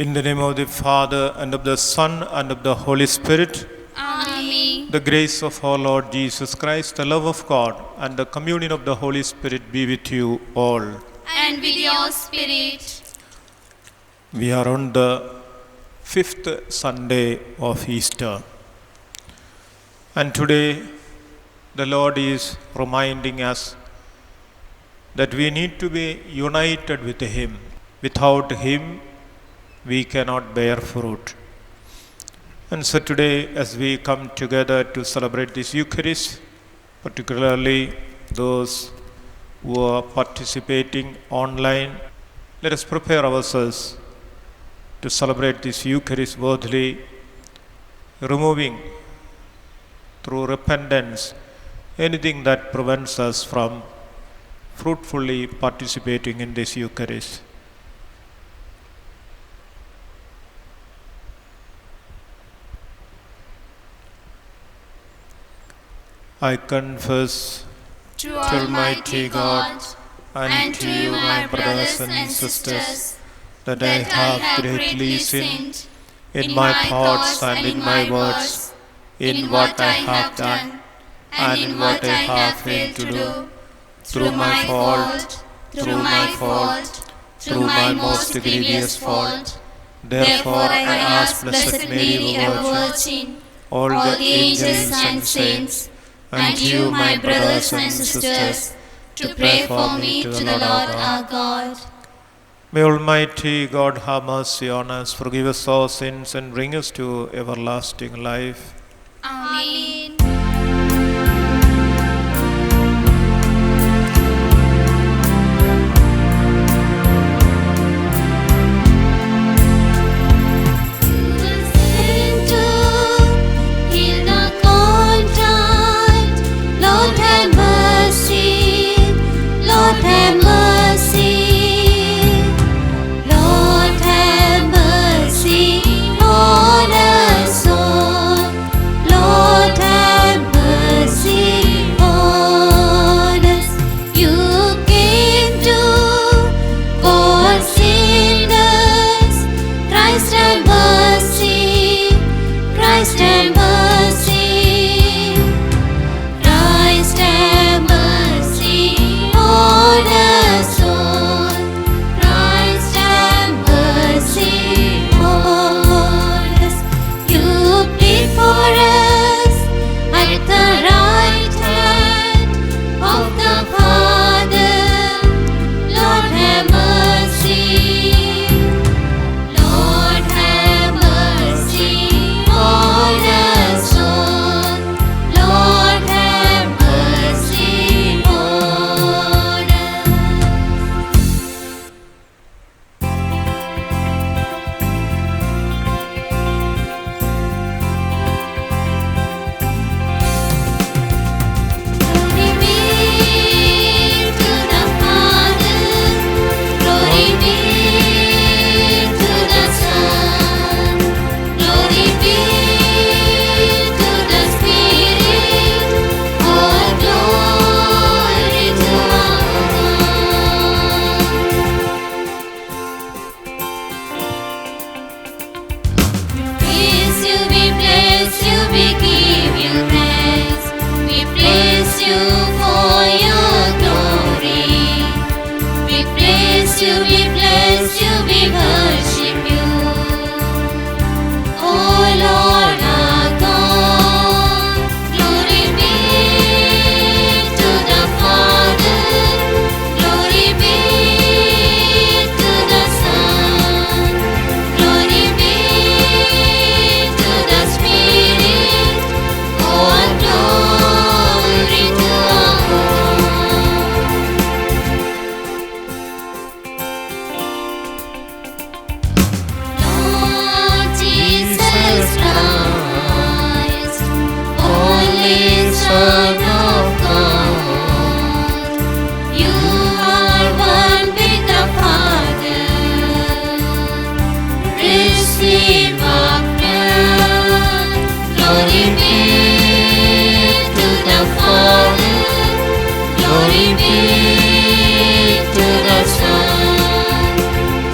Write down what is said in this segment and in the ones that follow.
In the name of the Father, and of the Son, and of the Holy Spirit. Amen. The grace of our Lord Jesus Christ, the love of God, and the communion of the Holy Spirit be with you all. And with your spirit. We are on the 5th Sunday of Easter. And today, the Lord is reminding us that we need to be united with Him. Without Him, we cannot bear fruit. And so today, as we come together to celebrate this Eucharist, particularly those who are participating online, let us prepare ourselves to celebrate this Eucharist worthily, removing through repentance anything that prevents us from fruitfully participating in this Eucharist. I confess To Almighty God and to you, my brothers and sisters, that I have greatly sinned in my thoughts and in my words, in what I have done and in what I have failed to do, through my fault, through my most grievous fault. Therefore I ask Blessed Mary, our Virgin, all the angels and saints, and you, my brothers and sisters, to pray for me to the Lord our God. May Almighty God have mercy on us, forgive us our sins, and bring us to everlasting life. Amen.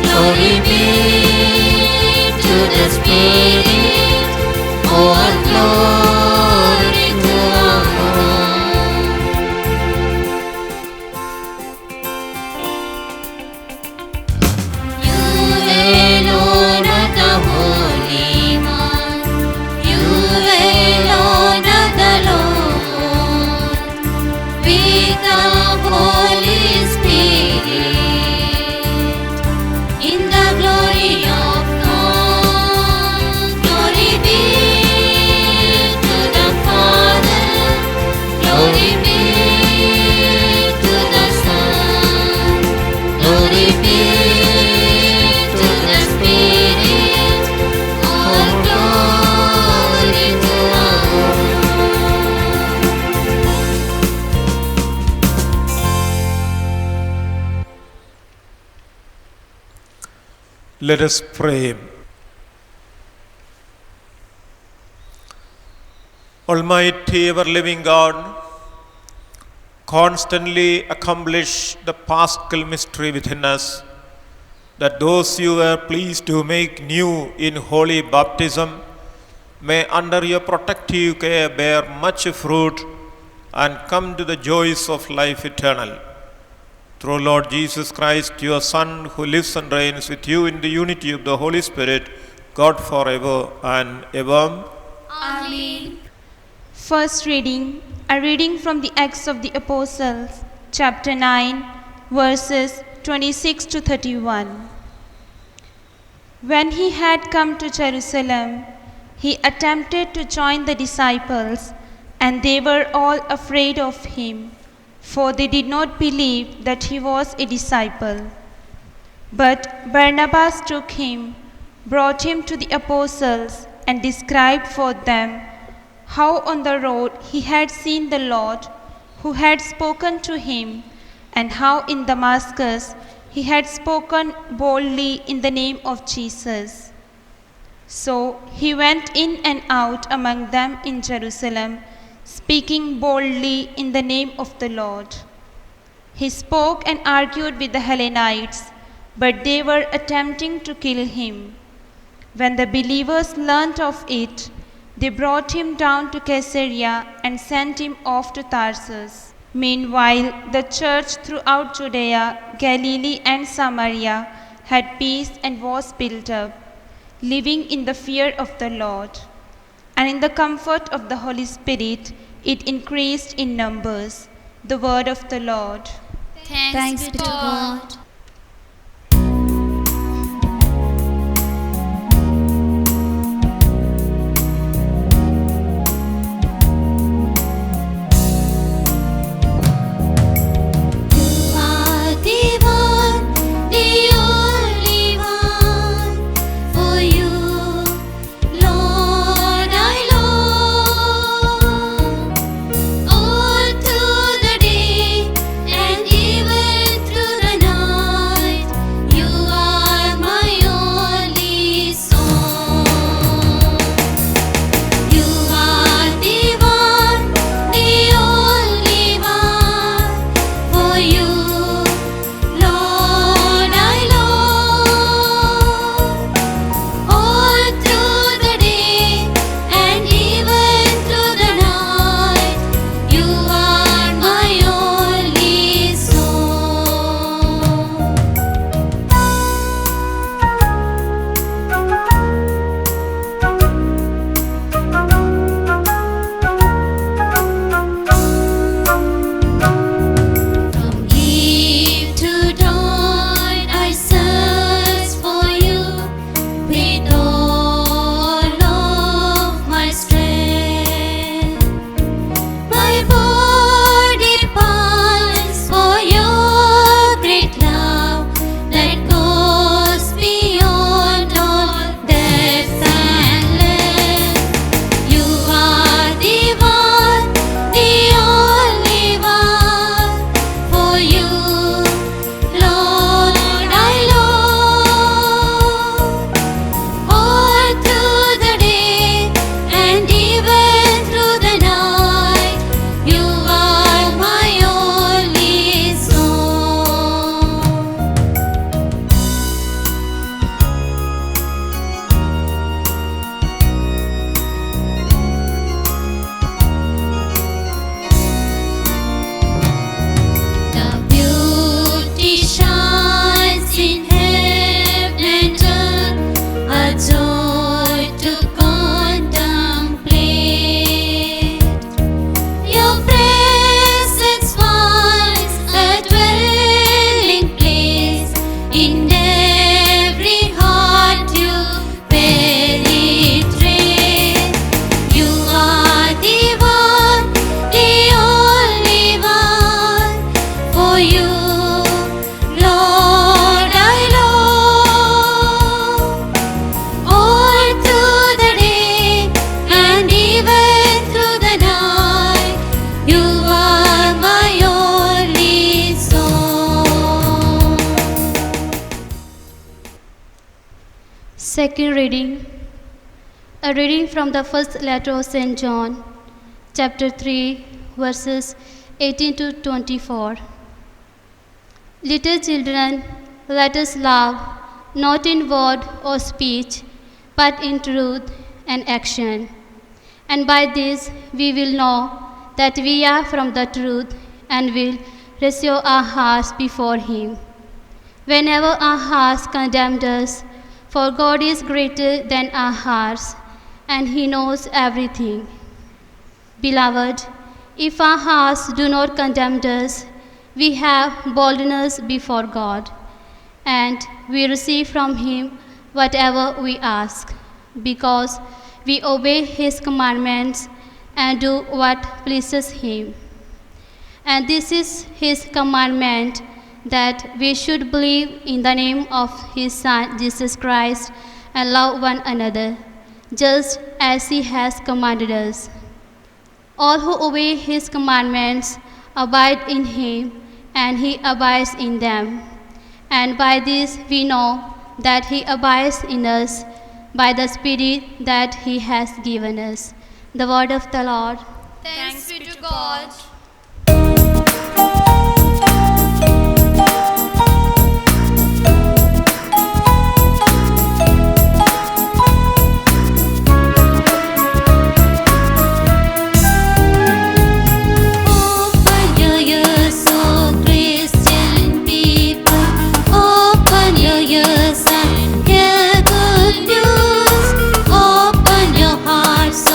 Glory be the Spirit, all glory to our God. You alone are the Holy One, you alone are the Lord, with the Holy Spirit, in the glory of God. Glory be to the Father, glory be to the Son, glory be to the Spirit, all glory to our Let us pray. Almighty ever-living God, constantly accomplish the Paschal mystery within us, that those you were pleased to make new in holy baptism may under your protective care bear much fruit and come to the joys of life eternal. Through Lord Jesus Christ, your Son, who lives and reigns with you in the unity of the Holy Spirit, God forever and ever. Amen. First reading, a reading from the Acts of the Apostles, chapter 9, verses 26 to 31. When he had come to Jerusalem, he attempted to join the disciples, and they were all afraid of him, for they did not believe that he was a disciple. But Barnabas took him, brought him to the apostles, and described for them how on the road he had seen the Lord, who had spoken to him, and how in Damascus he had spoken boldly in the name of Jesus. So he went in and out among them in Jerusalem, speaking boldly in the name of the Lord. He spoke and argued with the Hellenites, but they were attempting to kill him. When the believers learnt of it, they brought him down to Caesarea and sent him off to Tarsus. Meanwhile, the church throughout Judea, Galilee, and Samaria had peace and was built up, living in the fear of the Lord. And in the comfort of the Holy Spirit, it increased in numbers. The word of the Lord. Thanks be to God. All through the day and even through the night. Second reading. A reading from the first letter of St. John, chapter 3, verses 18 to 24. Little children, let us love, not in word or speech, but in truth and action. And by this we will know that we are from the truth and will reserve our hearts before Him. Whenever our hearts condemn us, for God is greater than our hearts, and He knows everything. Beloved, if our hearts do not condemn us, we have boldness before God, and we receive from Him whatever we ask, because we obey His commandments and do what pleases Him. And this is His commandment, that we should believe in the name of His Son, Jesus Christ, and love one another, just as He has commanded us. All who obey His commandments abide in Him, and He abides in them. And by this we know that He abides in us, by the Spirit that He has given us. The word of the Lord. Thanks be to God. Open your ears, O Christian people. Open your ears and hear good news. Open your hearts, O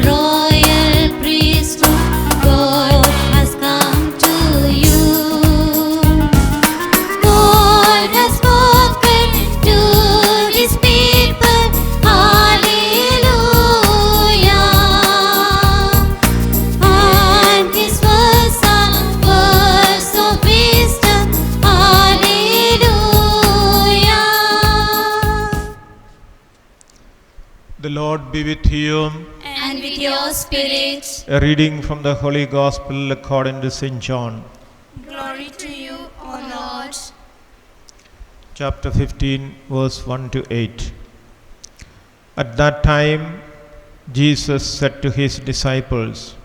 royal priesthood. God has come to you. God has spoken to His people. Hallelujah. And His words are words of wisdom. Hallelujah. The Lord be with you. And with your spirit, A reading from the Holy Gospel according to St. John, glory to you, O Lord. chapter 15, verse 1 to 8. At that time, Jesus said to His disciples,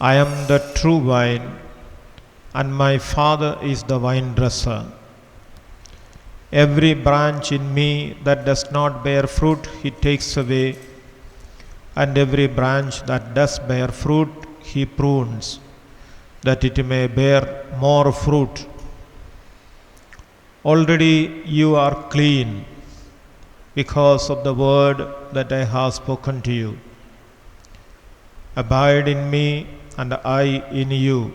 I am the true vine, and my Father is the vine dresser. Every branch in me that does not bear fruit, He takes away, and every branch that does bear fruit, He prunes, that it may bear more fruit. Already you are clean because of the word that I have spoken to you. Abide in me, and I in you.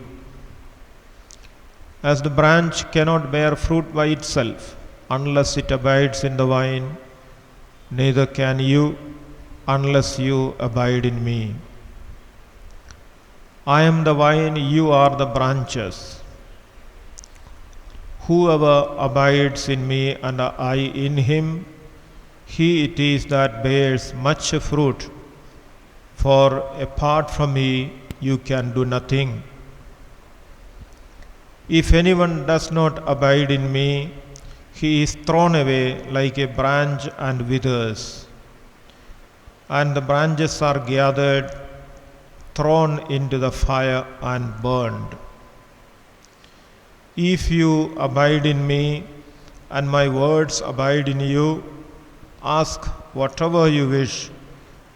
As the branch cannot bear fruit by itself unless it abides in the vine, neither can you unless you abide in me. I am the vine, you are the branches. Whoever abides in me and I in him, he it is that bears much fruit, for apart from me you can do nothing. If anyone does not abide in me, he is thrown away like a branch and withers, and the branches are gathered, thrown into the fire and burned. If you abide in me, and my words abide in you, ask whatever you wish,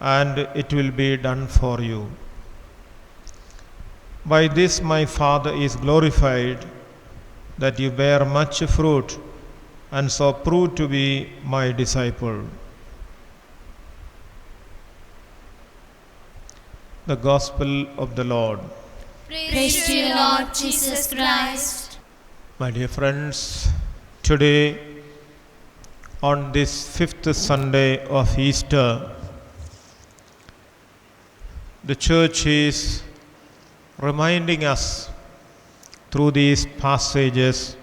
and it will be done for you. By this my Father is glorified, that you bear much fruit, and so prove to be my disciple. The Gospel of the Lord. Praise to you, Lord Jesus Christ. My dear friends, today on this fifth Sunday of Easter, the Church is reminding us through these passages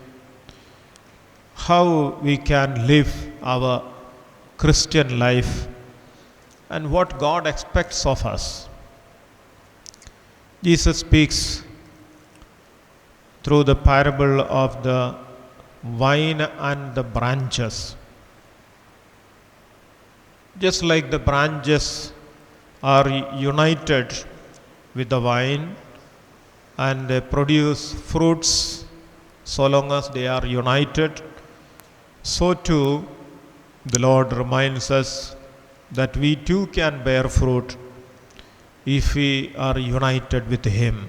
how we can live our Christian life and what God expects of us. Jesus speaks through the parable of the vine and the branches. Just like the branches are united with the vine and they produce fruits so long as they are united, so too the Lord reminds us that we too can bear fruit if we are united with Him.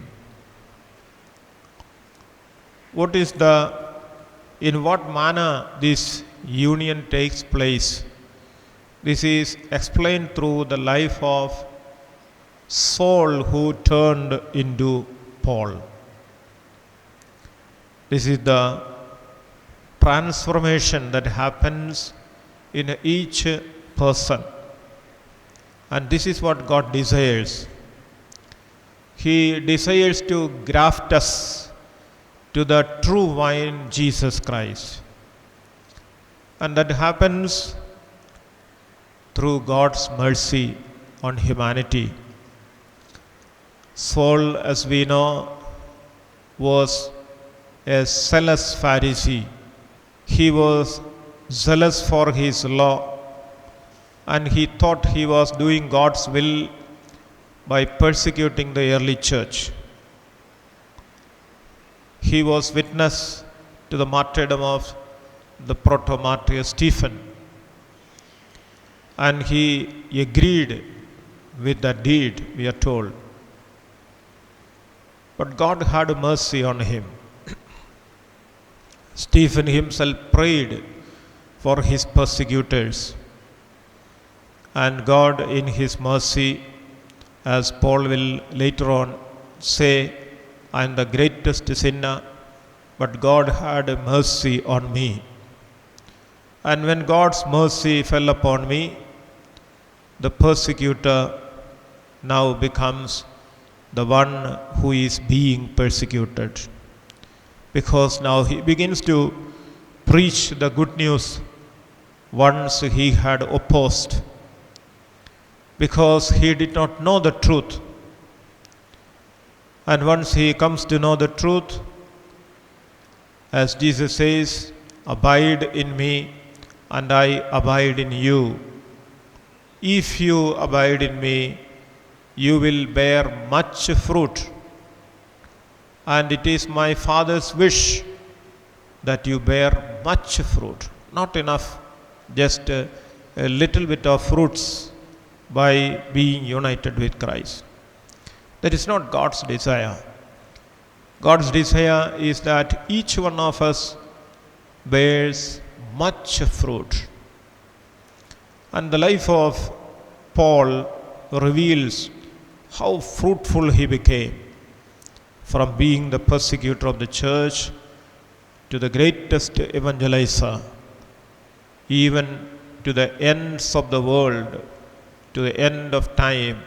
In what manner this union takes place? This is explained through the life of Saul, who turned into Paul. This is the transformation that happens in each person. And this is what God desires. He desires to graft us to the true vine, Jesus Christ. And that happens through God's mercy on humanity. Saul, as we know, was a zealous Pharisee. He was zealous for his law, and he thought he was doing God's will by persecuting the early church. He was witness to the martyrdom of the proto-martyr Stephen, and he agreed with the deed, we are told. But God had mercy on him. Stephen himself prayed for his persecutors, and God in his mercy, as Paul will later on say, I am the greatest sinner, but God had mercy on me. And when God's mercy fell upon me, the persecutor now becomes the one who is being persecuted, because now he begins to preach the good news once he had opposed, because he did not know the truth. And once he comes to know the truth, as Jesus says, abide in me and I abide in you. If you abide in me, you will bear much fruit. And it is my Father's wish that you bear much fruit. Not enough, just a little bit of fruits by being united with Christ. That is not God's desire. God's desire is that each one of us bears much fruit. And the life of Paul reveals how fruitful he became, from being the persecutor of the church to the greatest evangelizer, even to the ends of the world, to the end of time.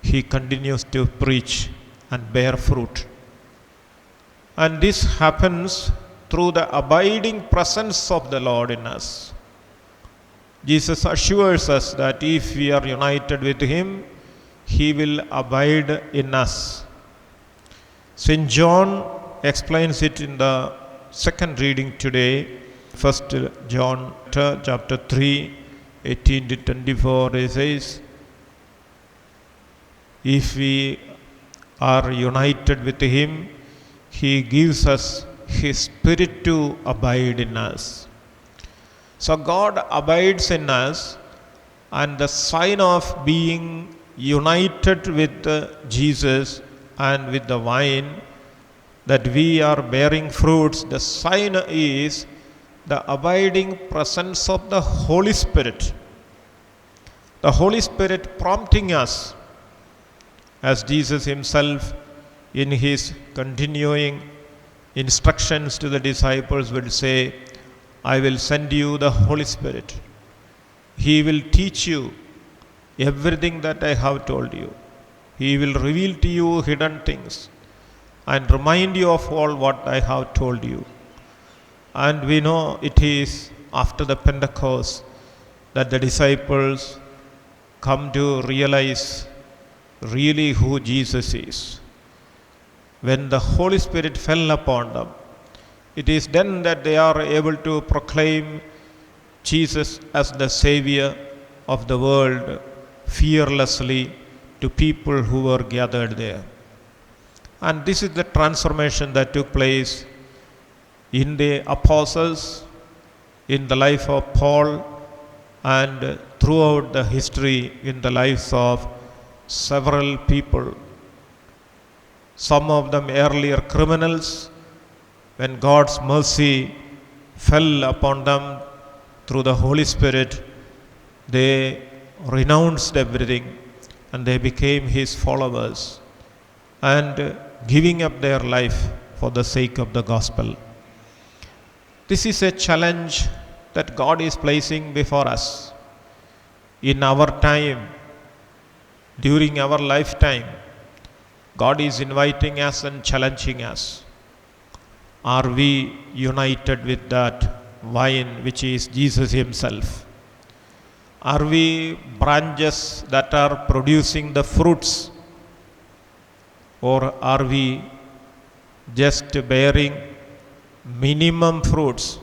He continues to preach and bear fruit. And this happens through the abiding presence of the Lord in us. Jesus assures us that if we are united with Him, He will abide in us. St. John explains it in the second reading today, 1 John chapter 3, 18 to 24. He says, if we are united with Him, He gives us His Spirit to abide in us. So God abides in us, and the sign of being united with Jesus and with the vine, that we are bearing fruits, the sign is the abiding presence of the Holy Spirit. The Holy Spirit prompting us, as Jesus Himself in His continuing instructions to the disciples would say, I will send you the Holy Spirit. He will teach you everything that I have told you. He will reveal to you hidden things and remind you of all what I have told you. And we know it is after the Pentecost that the disciples come to realize really who Jesus is. When the Holy Spirit fell upon them, it is then that they are able to proclaim Jesus as the Savior of the world fearlessly to people who were gathered there. And this is the transformation that took place in the apostles, in the life of Paul, and throughout the history in the lives of several people. Some of them earlier criminals, when God's mercy fell upon them through the Holy Spirit, they renounced everything and they became His followers and giving up their life for the sake of the gospel. This is a challenge that God is placing before us. In our time, during our lifetime, God is inviting us and challenging us. Are we united with that vine which is Jesus Himself? Are we branches that are producing the fruits? Or are we just bearing minimum fruits?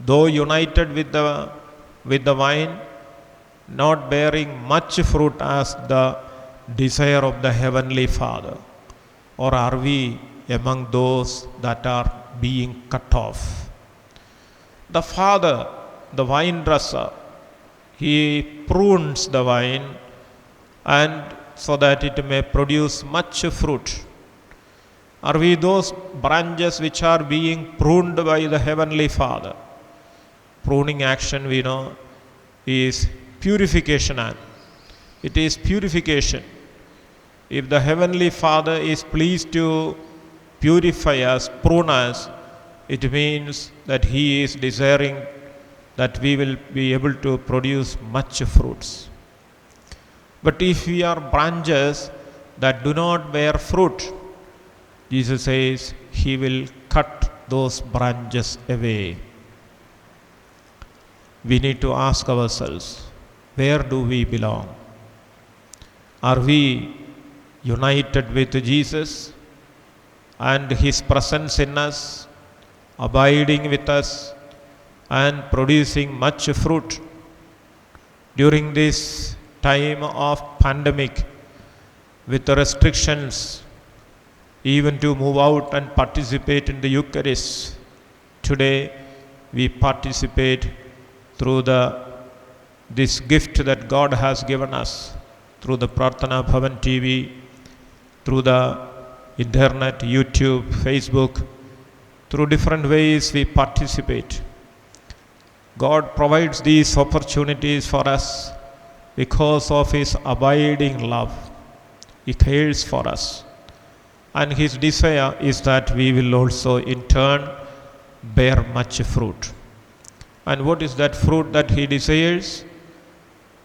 Though united with the vine, not bearing much fruit as the desire of the Heavenly Father? Or are we among those that are being cut off? The Father, the vine dresser, He prunes the vine and so that it may produce much fruit. Are we those branches which are being pruned by the Heavenly Father? Pruning action, we know, is purification. It is purification. If the Heavenly Father is pleased to purify us, prune us, it means that He is desiring that we will be able to produce much fruits. But if we are branches that do not bear fruit, Jesus says He will cut those branches away. We need to ask ourselves, where do we belong? Are we united with Jesus and His presence in us, abiding with us and producing much fruit? During this time of pandemic, with the restrictions, even to move out and participate in the Eucharist, today we participate through this gift that God has given us, through the Prarthana Bhavan TV, through the internet, YouTube, Facebook, through different ways we participate. God provides these opportunities for us because of His abiding love. He cares for us. And His desire is that we will also in turn bear much fruit. And what is that fruit that He desires?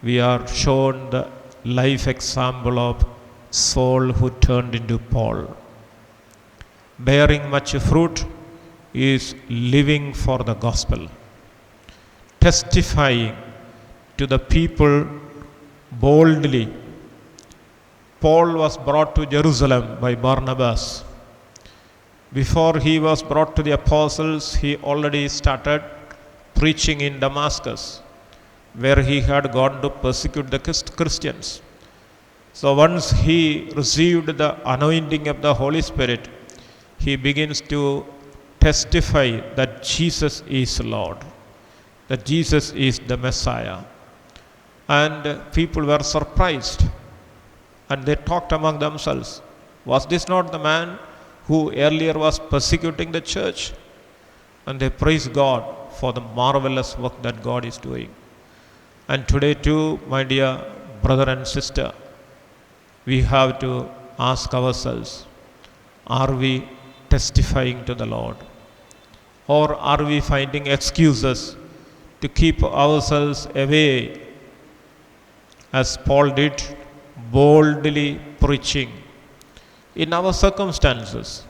We are shown the life example of Saul who turned into Paul. Bearing much fruit is living for the gospel, testifying to the people boldly. Paul was brought to Jerusalem by Barnabas. Before he was brought to the apostles, he already started preaching in Damascus, where he had gone to persecute the Christians. So once he received the anointing of the Holy Spirit, he begins to testify that Jesus is Lord, that Jesus is the Messiah. And people were surprised and they talked among themselves, was this not the man who earlier was persecuting the church? And they praised God for the marvelous work that God is doing. And today too, my dear brother and sister, we have to ask ourselves, are we testifying to the Lord? Or are we finding excuses to keep ourselves away, as Paul did, boldly preaching in our circumstances,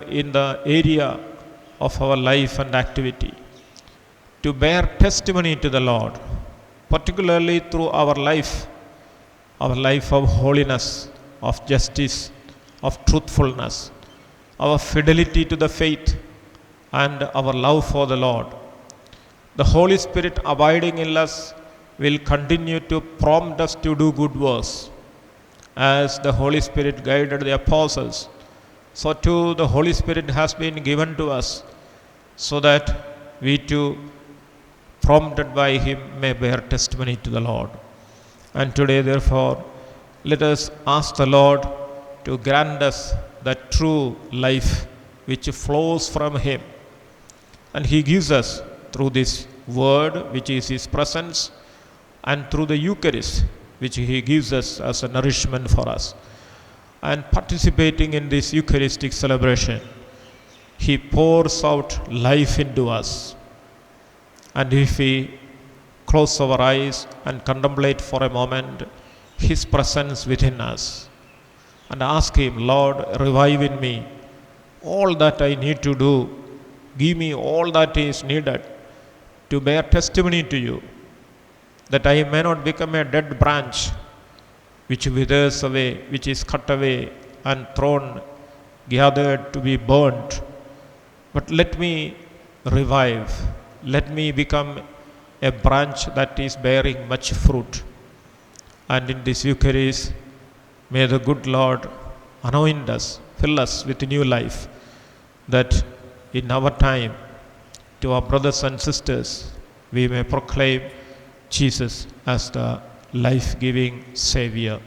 in the area of our life and activity, to bear testimony to the Lord, particularly through our life of holiness, of justice, of truthfulness, our fidelity to the faith, and our love for the Lord. The Holy Spirit abiding in us will continue to prompt us to do good works. As the Holy Spirit guided the apostles, so too the Holy Spirit has been given to us, so that we too, prompted by Him, may bear testimony to the Lord. And today, therefore, let us ask the Lord to grant us that true life which flows from Him. And He gives us through this Word, which is His presence, and through the Eucharist, which He gives us as a nourishment for us. And participating in this Eucharistic celebration, He pours out life into us. And if we close our eyes and contemplate for a moment His presence within us, and ask Him, Lord, revive in me all that I need to do. Give me all that is needed to bear testimony to You, that I may not become a dead branch which withers away, which is cut away and thrown, gathered to be burnt. But let me revive. Let me become a branch that is bearing much fruit. And in this Eucharist, may the good Lord anoint us, fill us with new life, that in our time, to our brothers and sisters, we may proclaim Jesus as the life-giving Savior,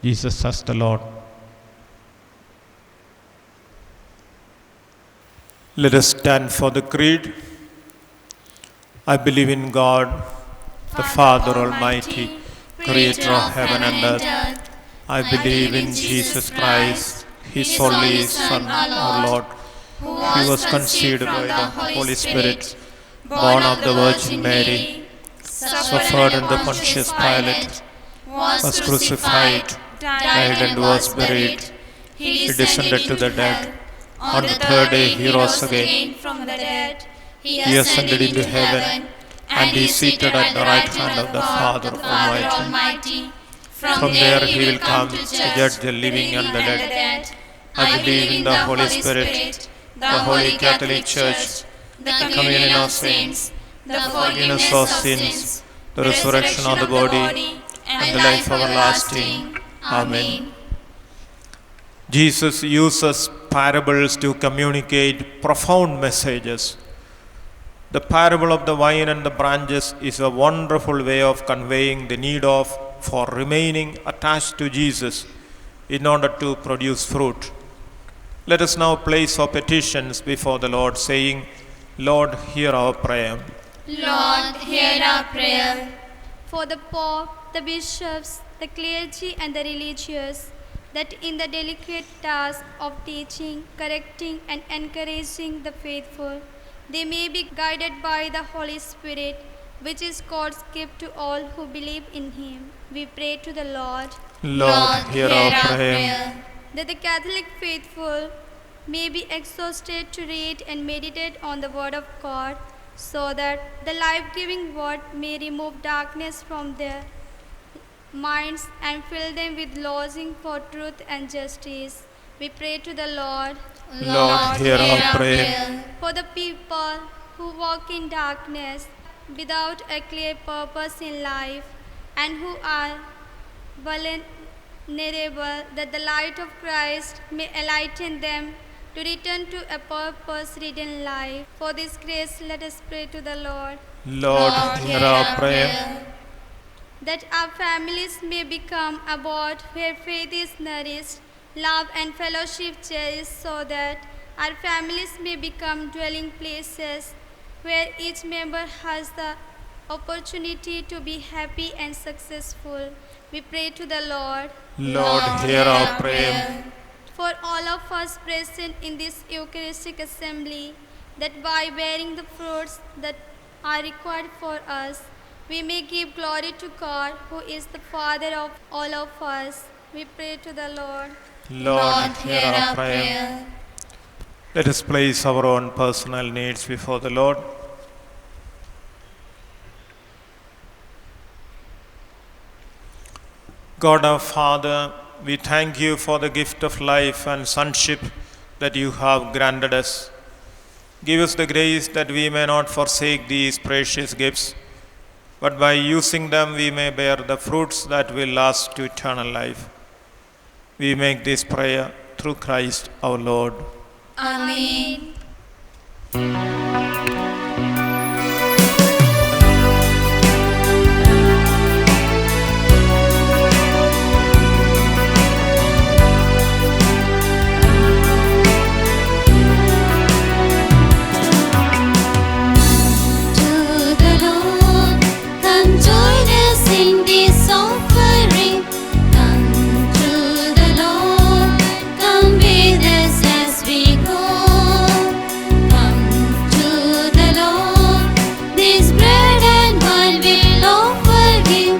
Jesus as the Lord. Let us stand for the Creed. I believe in God, the Father Almighty, Creator of heaven and earth. I believe in Jesus Christ, His only Son, our Lord, who was conceived by the Holy Spirit, born of the Virgin Mary, suffered under Pontius Pilate, was crucified, died and was buried. He descended to the dead. On the third day He rose again from the dead. He ascended into heaven, and He is seated at the right hand of the Father Almighty. From there He will come to judge the living and the dead. I believe in the Holy Spirit, the Holy Catholic Church, the communion of saints, the forgiveness of sins, the resurrection of the body, and the life everlasting. Amen. Jesus uses parables to communicate profound messages. The parable of the vine and the branches is a wonderful way of conveying the need for remaining attached to Jesus in order to produce fruit. Let us now place our petitions before the Lord, saying, Lord, hear our prayer. Lord, hear our prayer. For the pope, the bishops, the clergy, and the religious, that in the delicate task of teaching, correcting, and encouraging the faithful, they may be guided by the Holy Spirit, which is God's gift to all who believe in Him. We pray to the Lord. Lord, hear our prayer. That the Catholic faithful may be exhausted to read and meditate on the Word of God, so that the life-giving Word may remove darkness from their minds and fill them with longing for truth and justice. We pray to the Lord. Lord, hear our prayer. For the people who walk in darkness without a clear purpose in life, and who are vulnerable, that the light of Christ may enlighten them to return to a purpose-ridden life. For this grace, let us pray to the Lord. Lord, hear our prayer. That our families may become a abode where faith is nourished, love and fellowship cherished, so that our families may become dwelling places where each member has the opportunity to be happy and successful. We pray to the Lord. Lord, hear our prayer. For all of us present in this Eucharistic assembly, that by bearing the fruits that are required for us, we may give glory to God, who is the Father of all of us. We pray to the Lord. Lord, hear our prayer. Let us place our own personal needs before the Lord. God our Father, we thank You for the gift of life and sonship that You have granted us. Give us the grace that we may not forsake these precious gifts, but by using them we may bear the fruits that will last to eternal life. We make this prayer through Christ our Lord. Amen. To the Lord, come join us in this offering. Come to the Lord, come with us as we go. Come to the Lord, this bread and wine will offer Him.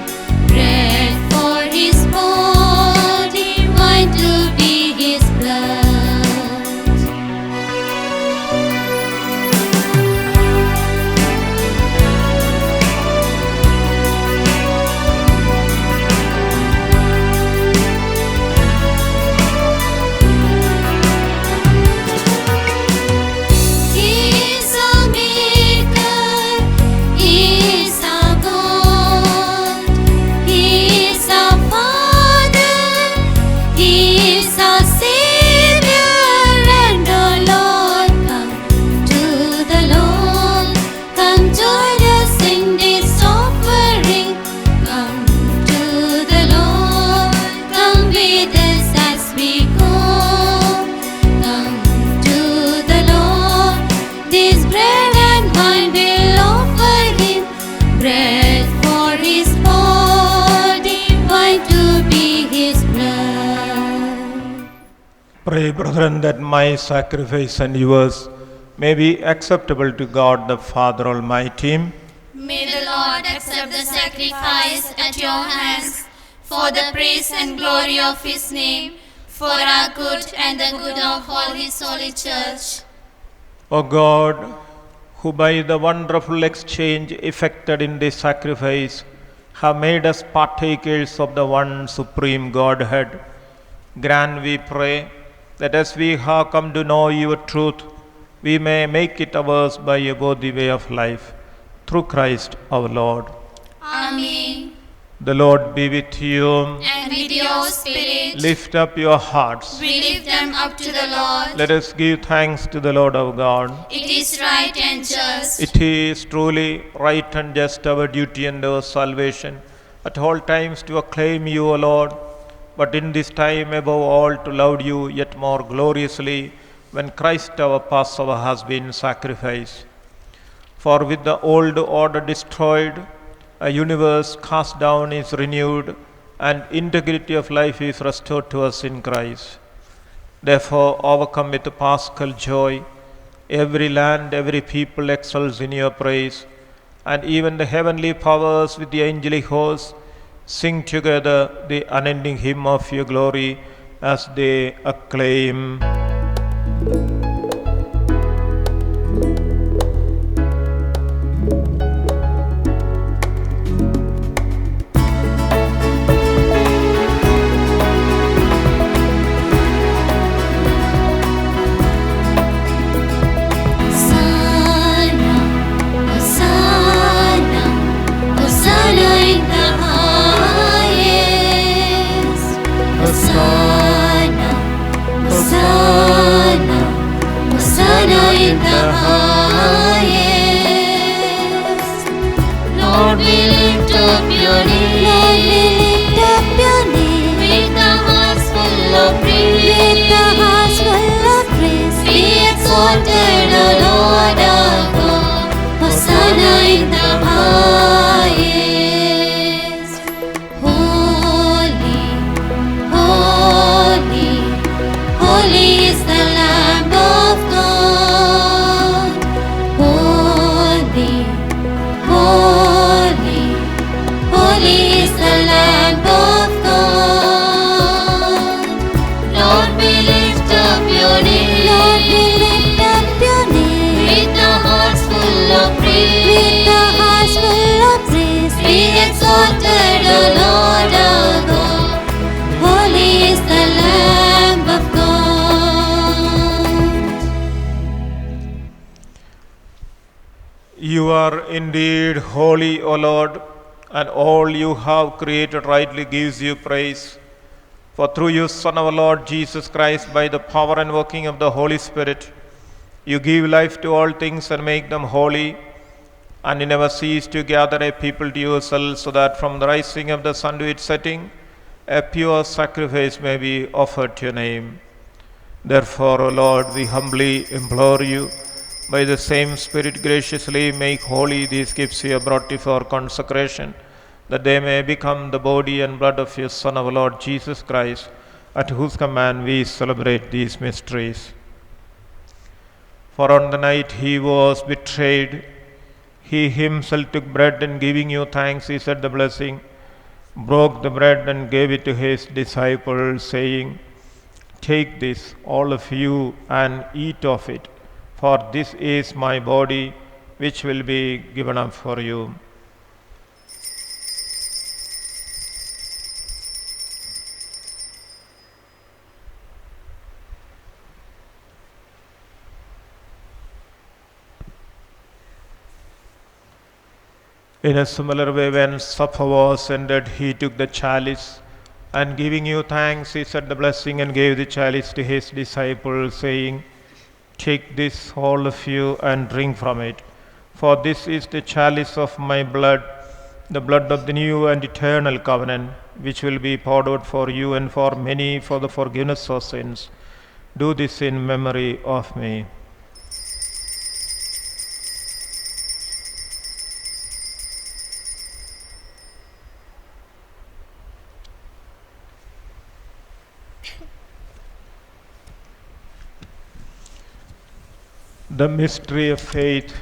Bread for His body, wine to be His blood. He is our Maker, He is our God, He is our Father, He is our Savior and our Lord. Come to the Lord, come join us in this offering. Come to the Lord, come with us as we go. Come to the Lord, this bread and wine will offer Him. Bread for His body, wine to be His blood. Pray, brethren, that my sacrifice and yours may be acceptable to God the Father Almighty. May the Lord accept the sacrifice at your hands for the praise and glory of His name, for our good and the good of all His holy church. O God, who by the wonderful exchange effected in this sacrifice have made us partakers of the one supreme Godhead, grant, we pray, that as we have come to know your truth, we may make it ours by your worthy way of life, through Christ our Lord. Amen. The Lord be with you. And with your spirit, Lift up your hearts. we lift them up to the Lord. Let us give thanks to the Lord our God. It is right and just. It is truly right and just our duty and our salvation at all times to acclaim you, O Lord, but in this time above all to love you yet more gloriously when Christ our Passover has been sacrificed. For with the old order destroyed, a universe cast down is renewed, and integrity of life is restored to us in Christ. Therefore, overcome with paschal joy, every land, every people excels in your praise, and even the heavenly powers with the angelic hosts sing together the unending hymn of your glory as they acclaim. Hosanna, Hosanna, Hosanna in the highest. Hosanna, Hosanna, Hosanna in the highest. Lord, we lift up your name. Lord, we lift up your name. With the hearts full of praise. With the hearts full of praise. Be exalted, O Lord our God. Hosanna in the highest. Holy, holy, holy is the Lamb of God. Holy, holy, holy is the Lamb of God. Lord, we lift up your name. Lord, we lift up your name. With the hearts full of praise. With the hearts full of praise. Be exalted, O Lord our God. Holy is the Lamb of God. You are indeed holy, O Lord, and all you have created rightly gives you praise. For through your Son, our Lord Jesus Christ, by the power and working of the Holy Spirit, you give life to all things and make them holy, and you never cease to gather a people to yourself, so that from the rising of the sun to its setting, a pure sacrifice may be offered to your name. Therefore, O Lord, we humbly implore you, by the same Spirit graciously make holy these gifts you have brought you for consecration, that they may become the body and blood of your Son, our Lord Jesus Christ, at whose command we celebrate these mysteries. For on the night he was betrayed, he himself took bread, and giving you thanks, he said the blessing, broke the bread and gave it to his disciples, saying, "Take this, all of you, and eat of it, for this is my body, which will be given up for you." In a similar way, when supper was ended, he took the chalice, and giving you thanks, he said the blessing and gave the chalice to his disciples, saying, "Take this, all of you, and drink from it. For this is the chalice of my blood, the blood of the new and eternal covenant, which will be poured out for you and for many for the forgiveness of sins. Do this in memory of me." The mystery of faith.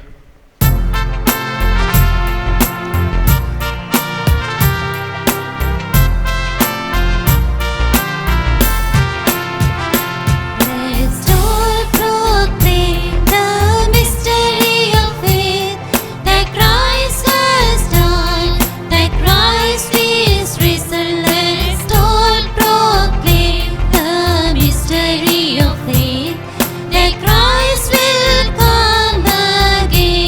Let's all proclaim the mystery of faith, that Christ has died, that Christ is risen. Let's all proclaim the mystery of faith, that Christ will come again.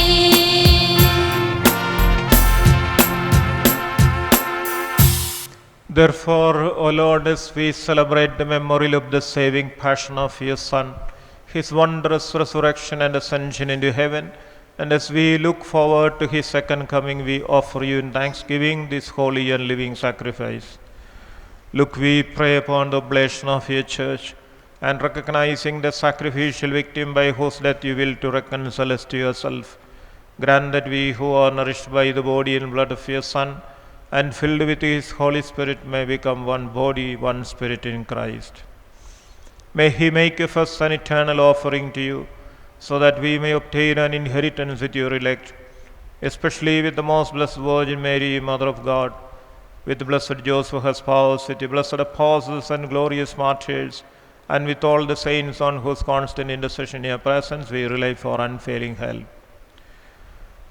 Therefore, O Lord, as we celebrate the memorial of the saving passion of your Son, his wondrous resurrection and ascension into heaven, and as we look forward to his second coming, we offer you in thanksgiving this holy and living sacrifice. Look, we pray, upon the oblation of your church, and recognizing the sacrificial victim by whose death you will to reconcile us to yourself, grant that we who are nourished by the body and blood of your Son, and filled with his Holy Spirit, may become one body, one spirit in Christ. May he make of us an eternal offering to you, so that we may obtain an inheritance with your elect, especially with the most blessed Virgin Mary, Mother of God, with the blessed Joseph, her spouse, with the blessed apostles and glorious martyrs, and with all the saints on whose constant intercession in your presence we rely for unfailing help.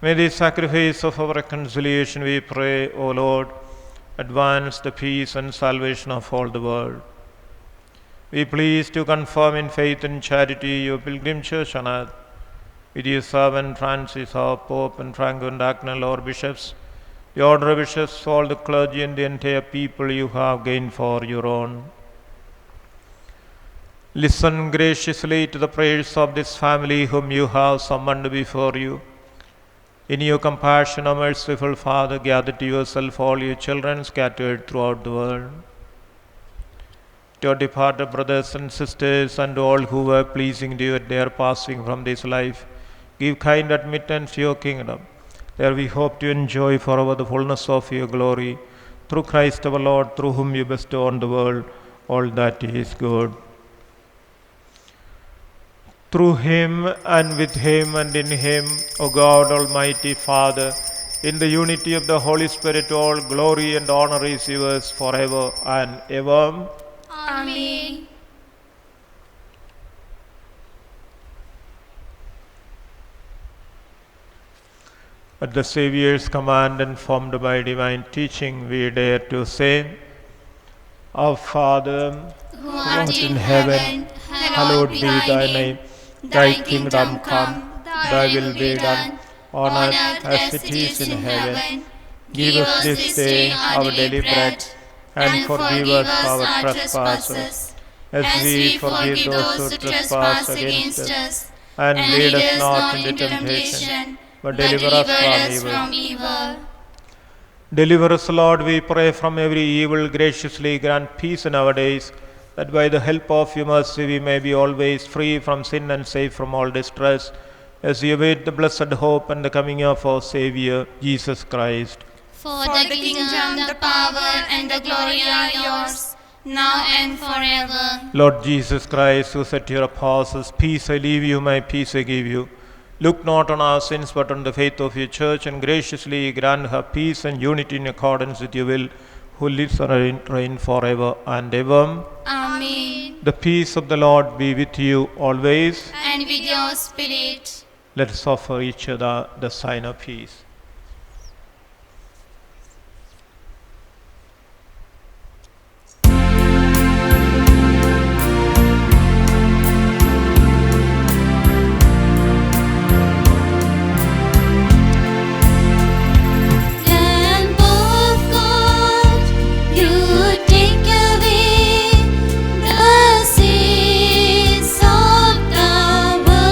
May the sacrifice of our reconciliation, we pray, O Lord, advance the peace and salvation of all the world. We please to confirm in faith and charity your pilgrim church on earth, with your servant Francis, our Pope, and Franco and Agnell, our bishops, the order of bishops, all the clergy, and the entire people you have gained for your own. Listen graciously to the prayers of this family whom you have summoned before you. In your compassion, O merciful Father, gather to yourself all your children scattered throughout the world. To our departed brothers and sisters, and all who were pleasing to you at their passing from this life, give kind admittance to your kingdom. There we hope to enjoy forever the fullness of your glory. Through Christ our Lord, through whom you bestow on the world all that is good. Through him, and with him, and in him, O God, Almighty Father, in the unity of the Holy Spirit, all glory and honor is yours forever and ever. Amen. At the Saviour's command, and formed by divine teaching, we dare to say, Our Father, Who art in heaven, hallowed be thy name. Thy kingdom come, thy will be done, on earth as it is in heaven. Give us this day our daily bread, and forgive us our trespasses, as we forgive those who trespass against us. And lead us not into temptation, but deliver us from evil. Deliver us, Lord, we pray, from every evil. Graciously grant peace in our days, that by the help of your mercy we may be always free from sin and safe from all distress, as we await the blessed hope and the coming of our Saviour, Jesus Christ. For the kingdom, the power, and the glory are yours, now and forever. Lord Jesus Christ, who said to your apostles, Peace I leave you, my peace I give you, look not on our sins but on the faith of your church, and graciously grant her peace and unity in accordance with your will, who lives and reigns forever and ever. Amen. The peace of the Lord be with you always. And with your spirit. Let us offer each other the sign of peace. Lamb of God, you take away the sins of the world.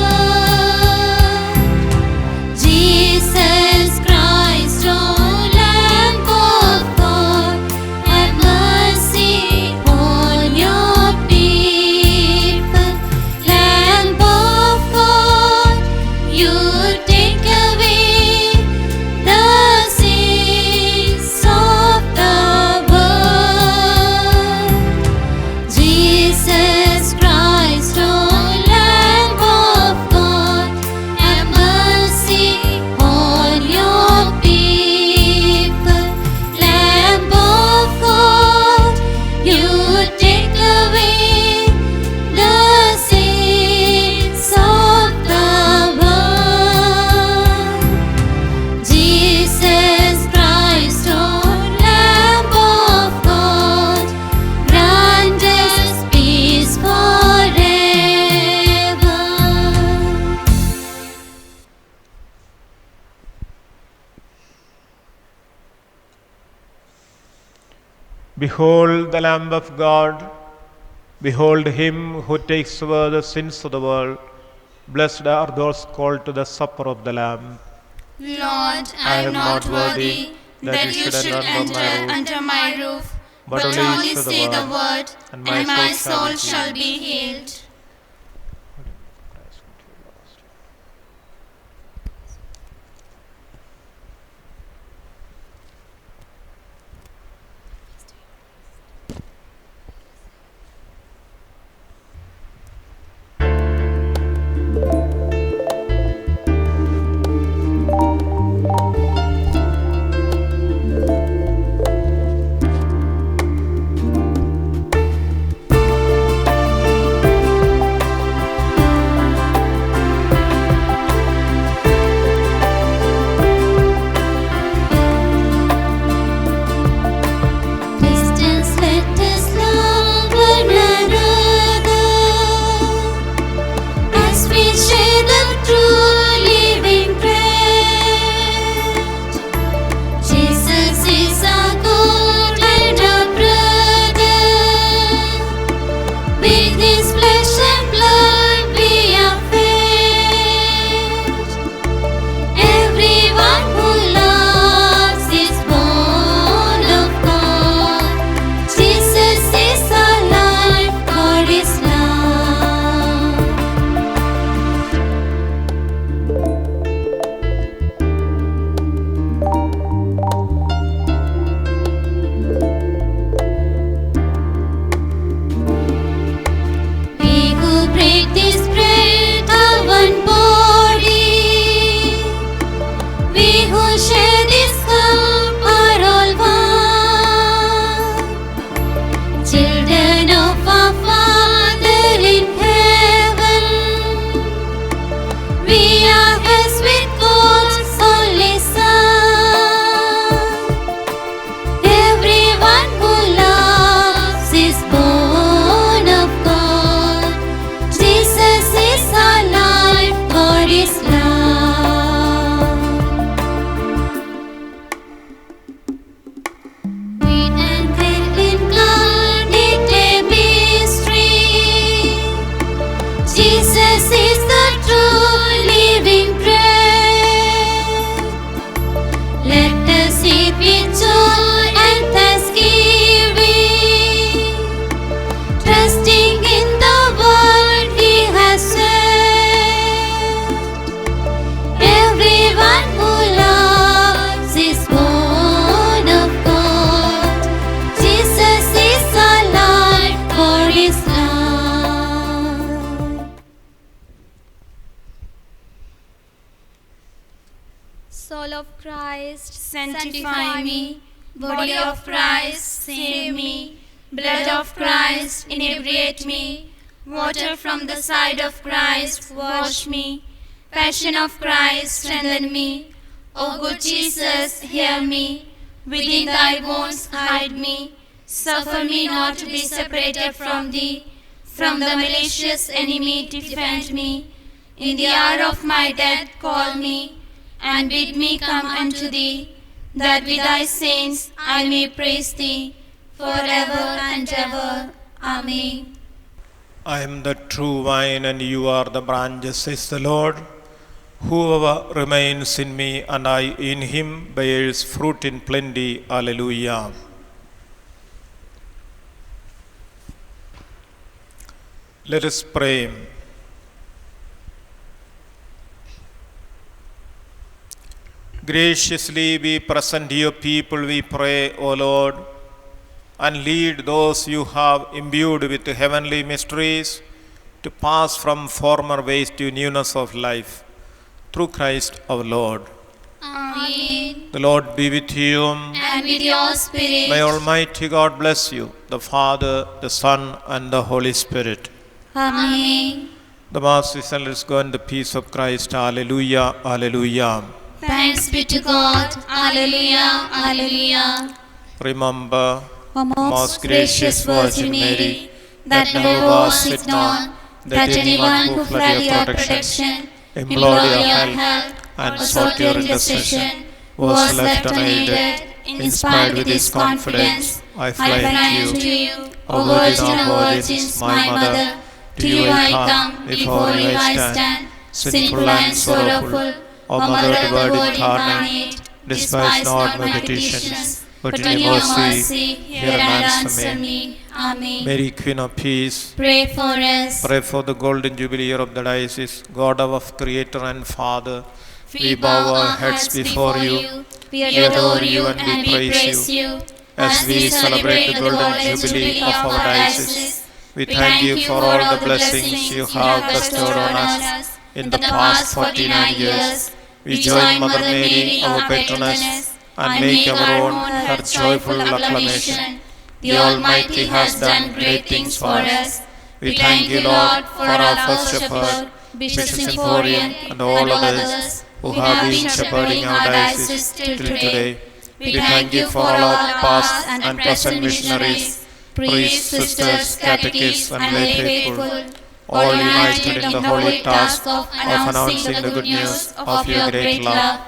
Jesus Christ, oh Lamb of God, have mercy on your people. Lamb of God, you take away the sins of the world. Jesus Christ, oh Lamb of God, have mercy on your people. Lamb of God, you take away the sins of the world. Jesus Christ, oh Lamb of God, grant us peace forever. Behold the Lamb of God. Behold him who takes away the sins of the world. Blessed are those called to the supper of the Lamb. Lord, I am not worthy that you should enter under my roof, but only say the word, and my soul shall be healed. Christians, let us love one another as we share the true living bread. Jesus is our God and our brother. With His flesh and blood we are fed. Everyone who loves is born of God. Jesus is our life, God is love. Soul of Christ, sanctify me. Body of Christ, save me. Blood of Christ, inebriate me. Water from the side of Christ, wash me. Passion of Christ, strengthen me. O good Jesus, hear me. Within thy wounds hide me. Suffer me not to be separated from thee. From the malicious enemy defend me. In the hour of my death call me, and bid me come unto thee, that with thy saints I may praise thee forever and ever. Amen. I am the true vine, and you are the branches, says the Lord. Whoever remains in me and I in him bears fruit in plenty. Alleluia. Let us pray. Graciously we present your people, we pray, O Lord, and lead those you have imbued with heavenly mysteries to pass from former ways to newness of life. Through Christ our Lord. Amen. The Lord be with you. And with your spirit. May Almighty God bless you, the Father, the Son, and the Holy Spirit. Amen. The Mass is and let's go in the peace of Christ. Alleluia, alleluia. Thanks be to God. Alleluia, alleluia. Remember, O most gracious Virgin Mary, that never was it known that anyone who fled your protection, implored your help, and sought your intercession, was left unaided. Inspired with this confidence, I fly to you, O Virgin of Virgins, my Mother. To you I come, before you I stand, sinful and sorrowful. O Mother of the Word incarnate, despise not my petitions, but in your mercy hear and answer me. Amen. Mary, Queen of Peace, Pray for us. pray for the golden jubilee year of the diocese. God our Creator and Father, we bow our heads before you. We adore you and we praise you. As we celebrate the golden jubilee of our diocese, we thank you for all the blessings you have bestowed on us in the past 49 years. We join Mother Mary, our patroness, and make our own her joyful acclamation. The Almighty has done great things for us. We thank you, Lord, for our first shepherd, Bishop Symphorian, and all others who have been shepherding our diocese till today. We thank you for all our past and present missionaries, priests, sisters, catechists, and lay faithful, all united in the holy task of announcing the good news of your great love.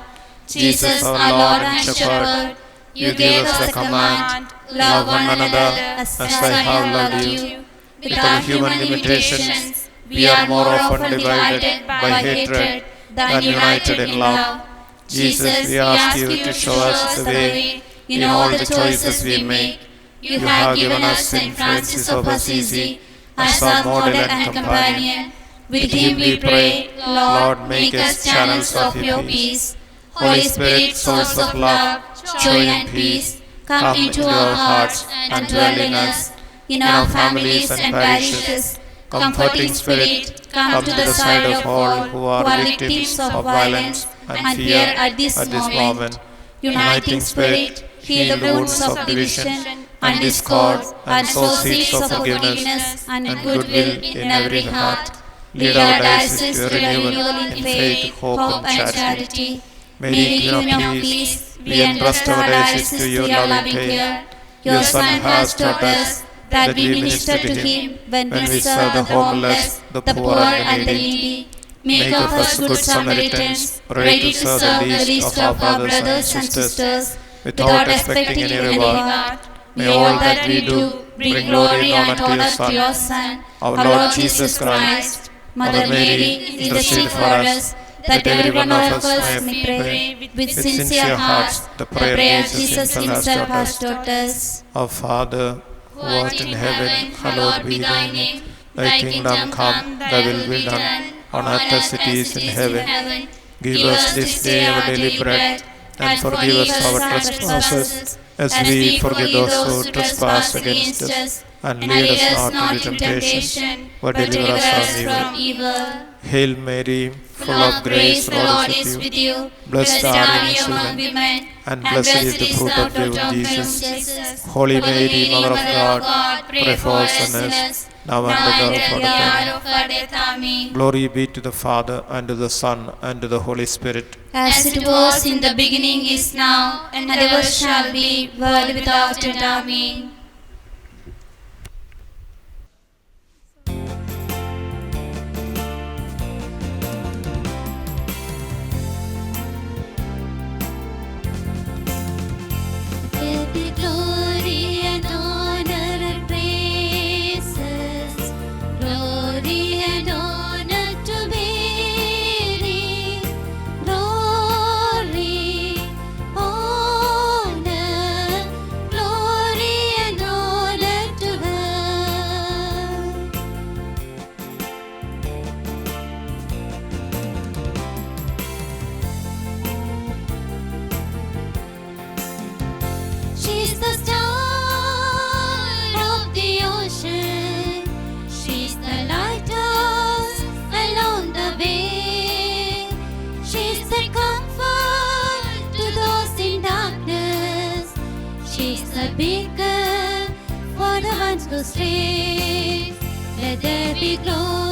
Jesus, our Lord and Shepherd, you gave us the command, love one another as I have loved you. With our human limitations, we are more often divided by hatred than united in love. Jesus, we ask you to show us the way in all the choices we make. You have given us St. Francis of Assisi as our model and companion. With him we pray, Lord, make us channels of your peace. Holy Spirit, source of love, joy and peace, come into our hearts and dwell in us, in our families and parishes. Comforting Spirit, come to the side of all who are victims of violence and fear at this moment. Uniting Spirit, heal the wounds of division and discord, and sow seeds of forgiveness and goodwill in every heart. Lead our diocese to renewal in faith, hope, and charity. Mary, Queen of Peace, we entrust our diocese to your loving care. Your Son has taught us that we minister to him when we serve the homeless, the poor, and the needy. Make of us good Samaritans, ready to serve the least of our brothers and sisters, without expecting any reward. May all that we do bring glory and honor to your Son, our Lord Jesus Christ. Mother Mary, intercede for us, that every one of us may pray with sincere hearts the prayer Jesus himself has taught us. Our Father, who art in heaven, hallowed be thy name. Thy kingdom come, thy will be done, on earth as it is in heaven. Give us this day our daily bread, and forgive us our trespasses, as we forgive those who trespass against us. And lead us not into temptation, but deliver us from evil. Hail Mary, full of grace, the Lord is with you. Blessed are you among women, and blessed is the fruit of your womb, Jesus. Holy Mary, Mother of God, pray for us sinners, now and at the hour of our death. Amen. Glory be to the Father, and to the Son, and to the Holy Spirit. As it was in the beginning, is now, and ever shall be, world without end. Amen. Give thee glory and honor and praises, glory and honor to Mary, glory, honor, glory and honor to her. She's the star of the ocean. She's the lighthouse along the way. She's the comfort to those in darkness. She's the beacon for the ones who stray. Let there be glory